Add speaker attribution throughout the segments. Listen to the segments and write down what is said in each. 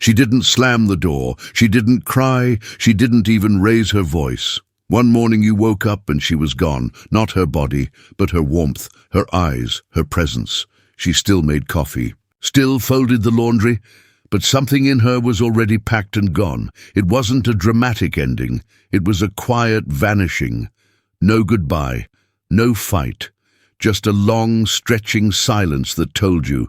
Speaker 1: She didn't slam the door, she didn't cry, she didn't even raise her voice. One morning you woke up and she was gone, not her body, but her warmth, her eyes, her presence. She still made coffee, still folded the laundry, but something in her was already packed and gone. It wasn't a dramatic ending, it was a quiet vanishing. No goodbye, no fight, just a long, stretching silence that told you,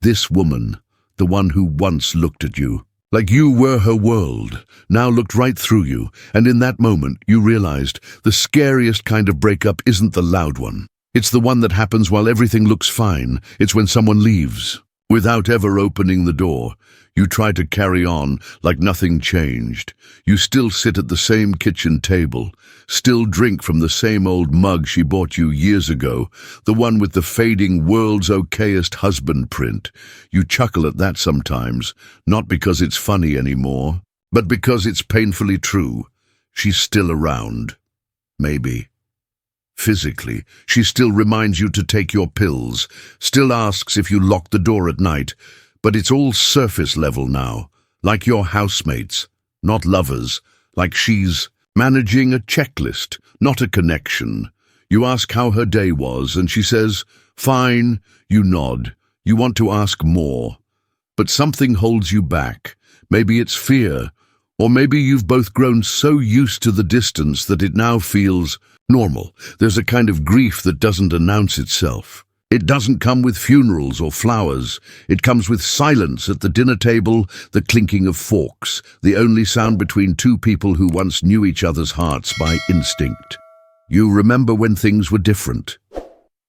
Speaker 1: this woman, the one who once looked at you, like you were her world, now looked right through you, and in that moment you realized the scariest kind of breakup isn't the loud one. It's the one that happens while everything looks fine. It's when someone leaves, without ever opening the door. You try to carry on like nothing changed. You still sit at the same kitchen table, still drink from the same old mug she bought you years ago, the one with the fading world's okayest husband print. You chuckle at that sometimes, not because it's funny anymore, but because it's painfully true. She's still around. Maybe. Physically, she still reminds you to take your pills, still asks if you lock the door at night, but it's all surface level now, like your housemates, not lovers, like she's managing a checklist, not a connection. You ask how her day was, and she says, fine. You nod. You want to ask more. But something holds you back. Maybe it's fear, or maybe you've both grown so used to the distance that it now feels normal. There's a kind of grief that doesn't announce itself. It doesn't come with funerals or flowers. It comes with silence at the dinner table, the clinking of forks, the only sound between two people who once knew each other's hearts by instinct. You remember when things were different.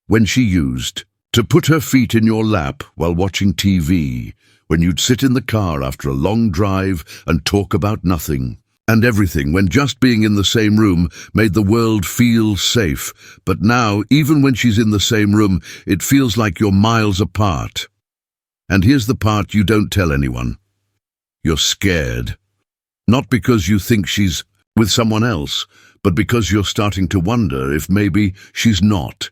Speaker 1: When she used to put her feet in your lap while watching TV, when you'd sit in the car after a long drive and talk about nothing and everything, when just being in the same room made the world feel safe. But now, even when she's in the same room, it feels like you're miles apart. And here's the part you don't tell anyone. You're scared. Not because you think she's with someone else, but because you're starting to wonder if maybe she's not.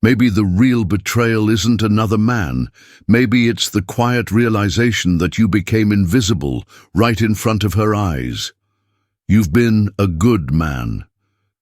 Speaker 1: Maybe the real betrayal isn't another man. Maybe it's the quiet realization that you became invisible right in front of her eyes. You've been a good man.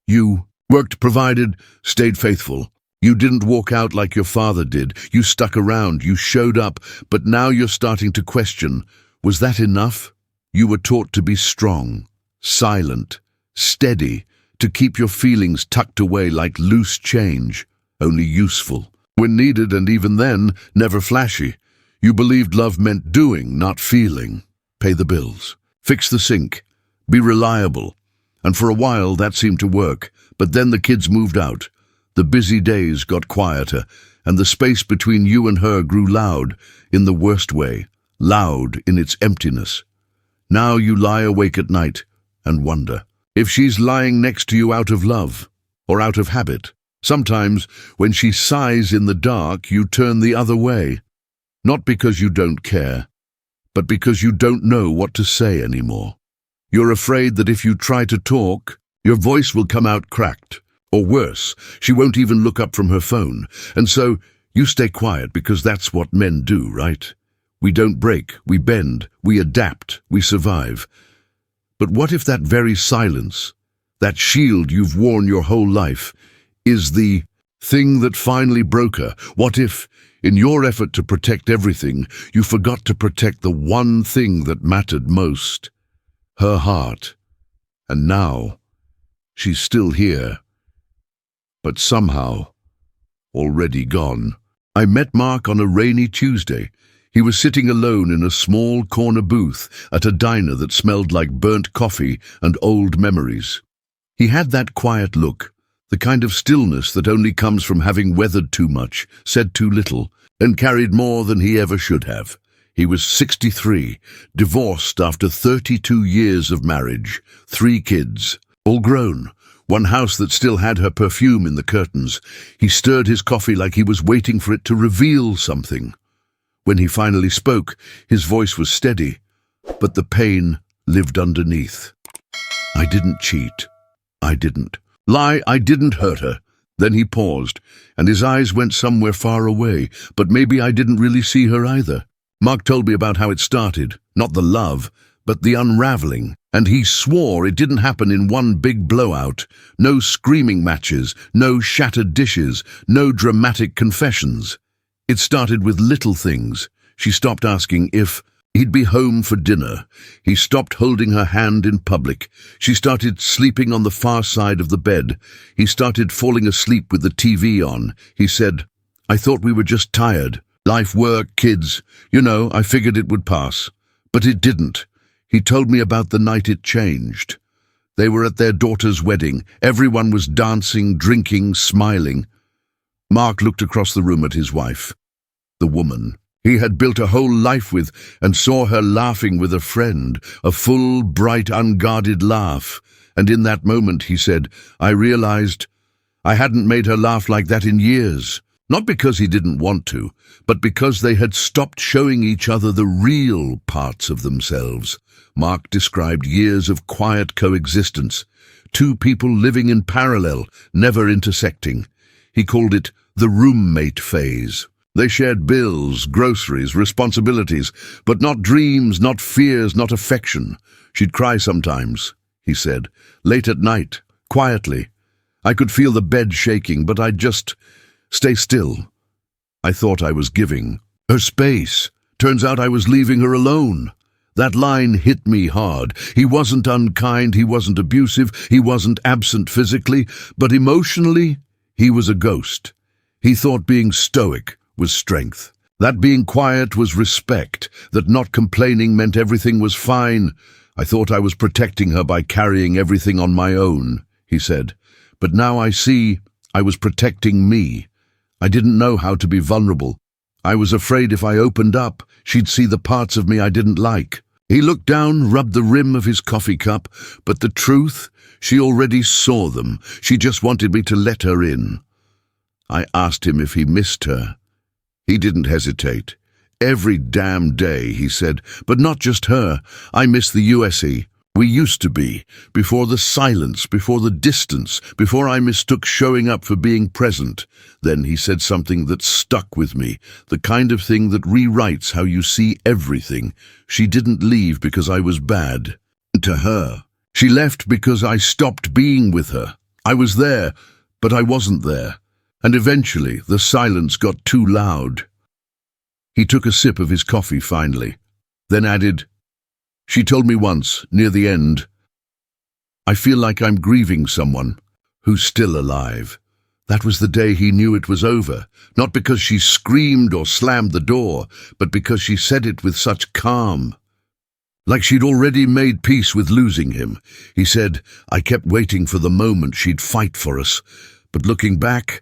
Speaker 1: You worked, provided, stayed faithful. You didn't walk out like your father did. You stuck around, you showed up, but now you're starting to question, was that enough? You were taught to be strong, silent, steady, to keep your feelings tucked away like loose change, only useful when needed, and even then, never flashy. You believed love meant doing, not feeling. Pay the bills, fix the sink, be reliable. And for a while that seemed to work, but then the kids moved out. The busy days got quieter, and the space between you and her grew loud, in the worst way, loud in its emptiness. Now you lie awake at night and wonder if she's lying next to you out of love or out of habit. Sometimes, when she sighs in the dark, you turn the other way, not because you don't care, but because you don't know what to say anymore. You're afraid that if you try to talk, your voice will come out cracked. Or worse, she won't even look up from her phone. And so, you stay quiet because that's what men do, right? We don't break, we bend, we adapt, we survive. But what if that very silence, that shield you've worn your whole life, is the thing that finally broke her? What if, in your effort to protect everything, you forgot to protect the one thing that mattered most? Her heart. And now, she's still here, but somehow already gone. I met Mark on a rainy Tuesday. He was sitting alone in a small corner booth at a diner that smelled like burnt coffee and old memories. He had that quiet look, the kind of stillness that only comes from having weathered too much, said too little, and carried more than he ever should have. He was 63, divorced after 32 years of marriage, 3 kids, all grown, one house that still had her perfume in the curtains. He stirred his coffee like he was waiting for it to reveal something. When he finally spoke, his voice was steady, but the pain lived underneath. I didn't cheat. I didn't lie. I didn't hurt her. Then he paused, and his eyes went somewhere far away, but maybe I didn't really see her either. Mark told me about how it started, not the love, but the unraveling. And he swore it didn't happen in one big blowout. No screaming matches, no shattered dishes, no dramatic confessions. It started with little things. She stopped asking if he'd be home for dinner. He stopped holding her hand in public. She started sleeping on the far side of the bed. He started falling asleep with the TV on. He said, "I thought we were just tired. Life, work, kids. You know, I figured it would pass." But it didn't. He told me about the night it changed. They were at their daughter's wedding. Everyone was dancing, drinking, smiling. Mark looked across the room at his wife, the woman he had built a whole life with, and saw her laughing with a friend, a full, bright, unguarded laugh. And in that moment, he said, I realized I hadn't made her laugh like that in years. Not because he didn't want to, but because they had stopped showing each other the real parts of themselves. Mark described years of quiet coexistence, two people living in parallel, never intersecting. He called it the roommate phase. They shared bills, groceries, responsibilities, but not dreams, not fears, not affection. She'd cry sometimes, he said, late at night, quietly. I could feel the bed shaking, but I'd just stay still. I thought I was giving her space. Turns out I was leaving her alone. That line hit me hard. He wasn't unkind, he wasn't abusive, he wasn't absent physically, but emotionally, he was a ghost. He thought being stoic was strength, that being quiet was respect, that not complaining meant everything was fine. I thought I was protecting her by carrying everything on my own, he said. But now I see I was protecting me. I didn't know how to be vulnerable. I was afraid if I opened up, she'd see the parts of me I didn't like. He looked down, rubbed the rim of his coffee cup, but the truth, she already saw them. She just wanted me to let her in. I asked him if he missed her. He didn't hesitate. Every damn day, he said, but not just her. I miss the USE. We used to be, before the silence, before the distance, before I mistook showing up for being present. Then he said something that stuck with me, the kind of thing that rewrites how you see everything. She didn't leave because I was bad. To her, she left because I stopped being with her. I was there, but I wasn't there. And eventually, the silence got too loud. He took a sip of his coffee finally, then added, She told me once, near the end, I feel like I'm grieving someone who's still alive. That was the day he knew it was over, not because she screamed or slammed the door, but because she said it with such calm. Like she'd already made peace with losing him. He said, I kept waiting for the moment she'd fight for us, but looking back,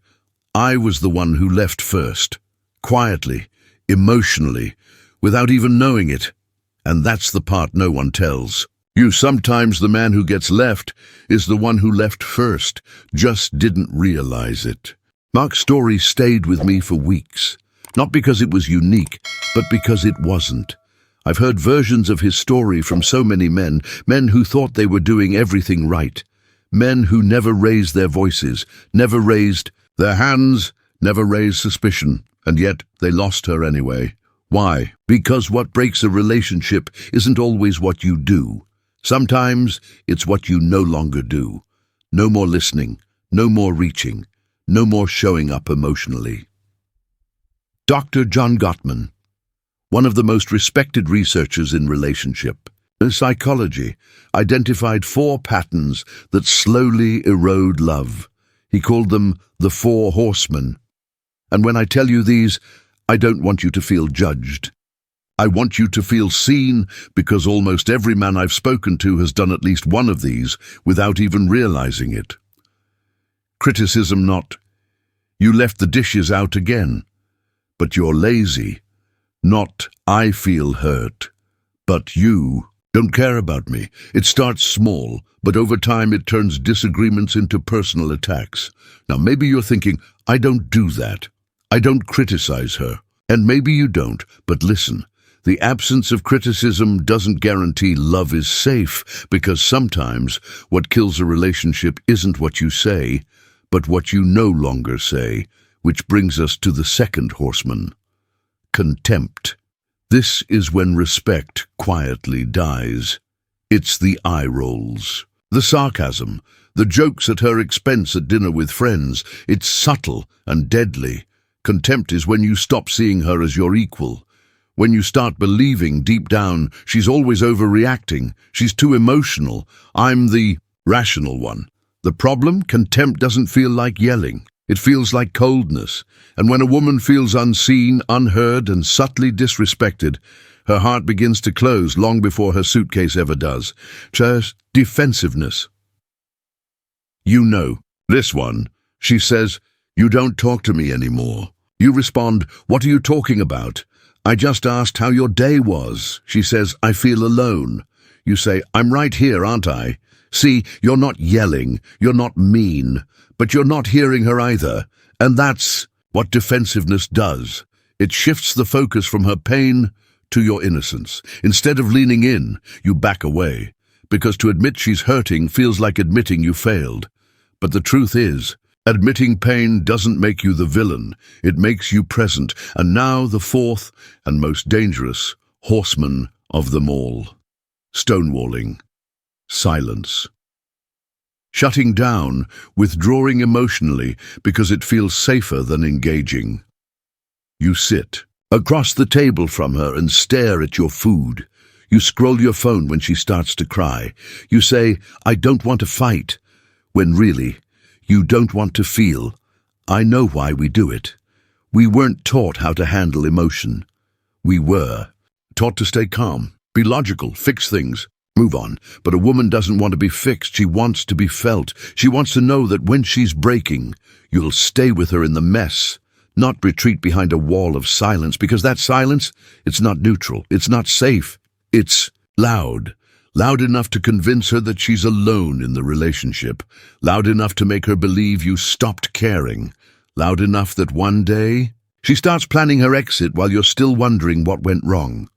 Speaker 1: I was the one who left first, quietly, emotionally, without even knowing it. And that's the part no one tells. Sometimes the man who gets left is the one who left first, just didn't realize it. Mark's story stayed with me for weeks, not because it was unique, but because it wasn't. I've heard versions of his story from so many men who thought they were doing everything right, men who never raised their voices, never raised their hands, never raised suspicion, and yet they lost her anyway. Why? Because what breaks a relationship isn't always what you do. Sometimes it's what you no longer do. No more listening, no more reaching, no more showing up emotionally. Dr. John Gottman, one of the most respected researchers in relationship psychology, identified 4 patterns that slowly erode love. He called them the 4 horsemen. And when I tell you these, I don't want you to feel judged. I want you to feel seen, because almost every man I've spoken to has done at least one of these without even realizing it. Criticism not, you left the dishes out again, but you're lazy. Not, I feel hurt, but you don't care about me. It starts small, but over time it turns disagreements into personal attacks. Now maybe you're thinking, I don't do that. I don't criticize her. And maybe you don't, but listen. The absence of criticism doesn't guarantee love is safe, because sometimes what kills a relationship isn't what you say, but what you no longer say, which brings us to the second horseman, contempt. This is when respect quietly dies. It's the eye rolls, the sarcasm, the jokes at her expense at dinner with friends. It's subtle and deadly. Contempt is when you stop seeing her as your equal. When you start believing deep down she's always overreacting, she's too emotional, I'm the rational one. The problem? Contempt doesn't feel like yelling. It feels like coldness. And when a woman feels unseen, unheard, and subtly disrespected, her heart begins to close long before her suitcase ever does. Just defensiveness. You know, this one. She says, "You don't talk to me anymore." You respond, "What are you talking about?" "I just asked how your day was." She says, "I feel alone." You say, "I'm right here, aren't I?" See, you're not yelling, you're not mean, but you're not hearing her either. And that's what defensiveness does. It shifts the focus from her pain to your innocence. Instead of leaning in, you back away, because to admit she's hurting feels like admitting you failed. But the truth is, admitting pain doesn't make you the villain, it makes you present. And now the fourth and most dangerous horseman of them all. Stonewalling. Silence. Shutting down, withdrawing emotionally because it feels safer than engaging. You sit across the table from her and stare at your food. You scroll your phone when she starts to cry. You say, "I don't want to fight," when really, you don't want to feel. I know why we do it. We weren't taught how to handle emotion. We were taught to stay calm, be logical, fix things, move on. But a woman doesn't want to be fixed. She wants to be felt. She wants to know that when she's breaking, you'll stay with her in the mess, not retreat behind a wall of silence, because that silence, it's not neutral, it's not safe, it's loud. Loud enough to convince her that she's alone in the relationship. Loud enough to make her believe you stopped caring. Loud enough that one day, she starts planning her exit while you're still wondering what went wrong.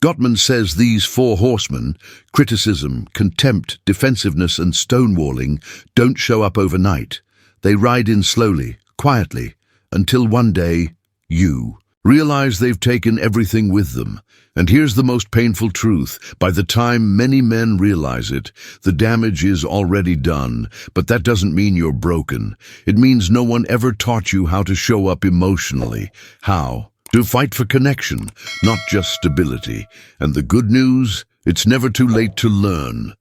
Speaker 1: Gottman says these four horsemen, criticism, contempt, defensiveness, and stonewalling, don't show up overnight. They ride in slowly, quietly, until one day, you realize they've taken everything with them. And here's the most painful truth. By the time many men realize it, the damage is already done. But that doesn't mean you're broken. It means no one ever taught you how to show up emotionally. How? To fight for connection, not just stability. And the good news, it's never too late to learn.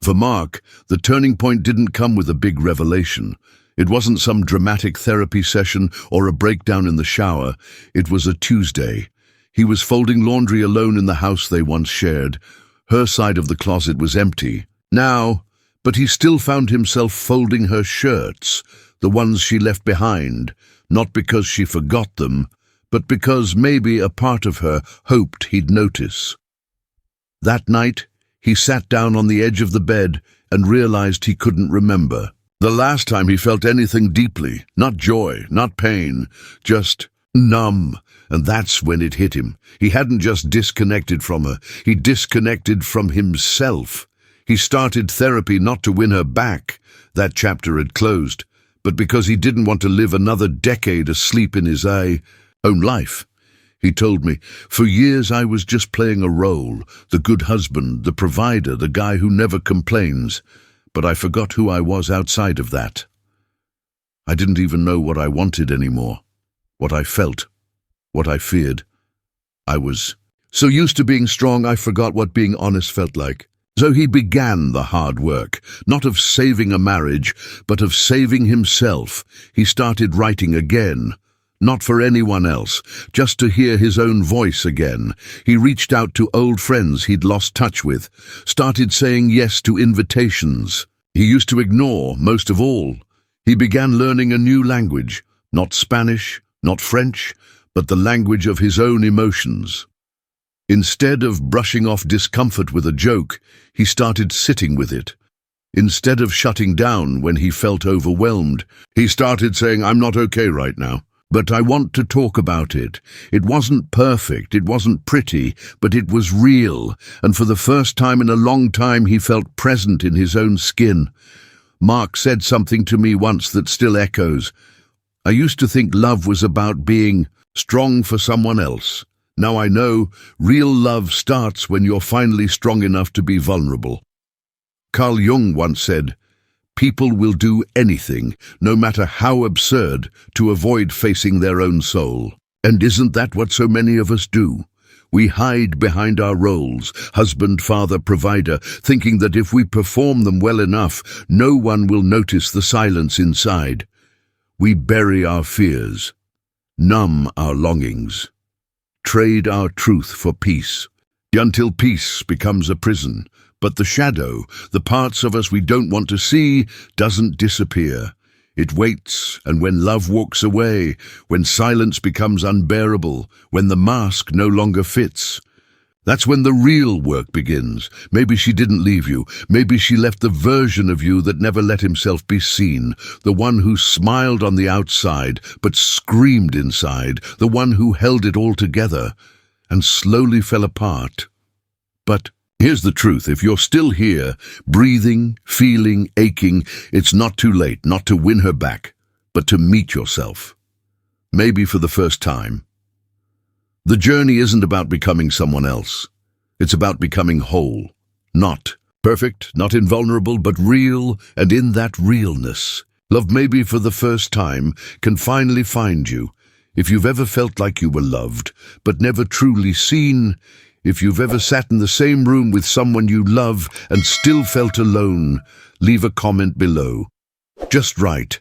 Speaker 1: For Mark, the turning point didn't come with a big revelation. It wasn't some dramatic therapy session or a breakdown in the shower. It was a Tuesday. He was folding laundry alone in the house they once shared. Her side of the closet was empty now, but he still found himself folding her shirts, the ones she left behind, not because she forgot them, but because maybe a part of her hoped he'd notice. That night, he sat down on the edge of the bed and realized he couldn't remember. The last time he felt anything deeply, not joy, not pain, just numb. And that's when it hit him. He hadn't just disconnected from her, he disconnected from himself. He started therapy not to win her back, that chapter had closed, but because he didn't want to live another decade asleep in his own life. He told me, "For years I was just playing a role, the good husband, the provider, the guy who never complains, but I forgot who I was outside of that. I didn't even know what I wanted anymore, what I felt, what I feared. I was so used to being strong I forgot what being honest felt like." So he began the hard work, not of saving a marriage, but of saving himself. He started writing again, not for anyone else, just to hear his own voice again. He reached out to old friends he'd lost touch with, started saying yes to invitations he used to ignore most of all. He began learning a new language, not Spanish, not French, but the language of his own emotions. Instead of brushing off discomfort with a joke, he started sitting with it. Instead of shutting down when he felt overwhelmed, he started saying, "I'm not okay right now, but I want to talk about it." It wasn't perfect, it wasn't pretty, but it was real, and for the first time in a long time he felt present in his own skin. Mark said something to me once that still echoes. "I used to think love was about being strong for someone else. Now I know real love starts when you're finally strong enough to be vulnerable. Carl Jung once said, "People will do anything, no matter how absurd, to avoid facing their own soul." And isn't that what so many of us do? We hide behind our roles, husband, father, provider, thinking that if we perform them well enough, no one will notice the silence inside. We bury our fears, numb our longings, trade our truth for peace, until peace becomes a prison. But the shadow, the parts of us we don't want to see, doesn't disappear. It waits, and when love walks away, when silence becomes unbearable, when the mask no longer fits, that's when the real work begins. Maybe she didn't leave you. Maybe she left the version of you that never let himself be seen, the one who smiled on the outside but screamed inside, the one who held it all together and slowly fell apart. But here's the truth. If you're still here, breathing, feeling, aching, it's not too late, not to win her back, but to meet yourself. Maybe for the first time. The journey isn't about becoming someone else. It's about becoming whole. Not perfect, not invulnerable, but real, and in that realness, love maybe for the first time can finally find you. If you've ever felt like you were loved, but never truly seen, if you've ever sat in the same room with someone you love and still felt alone, leave a comment below. Just write,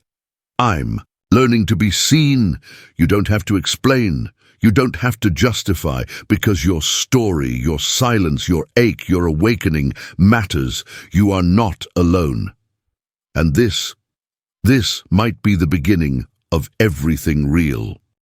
Speaker 1: "I'm learning to be seen." You don't have to explain. You don't have to justify, because your story, your silence, your ache, your awakening matters. You are not alone. And this might be the beginning of everything real.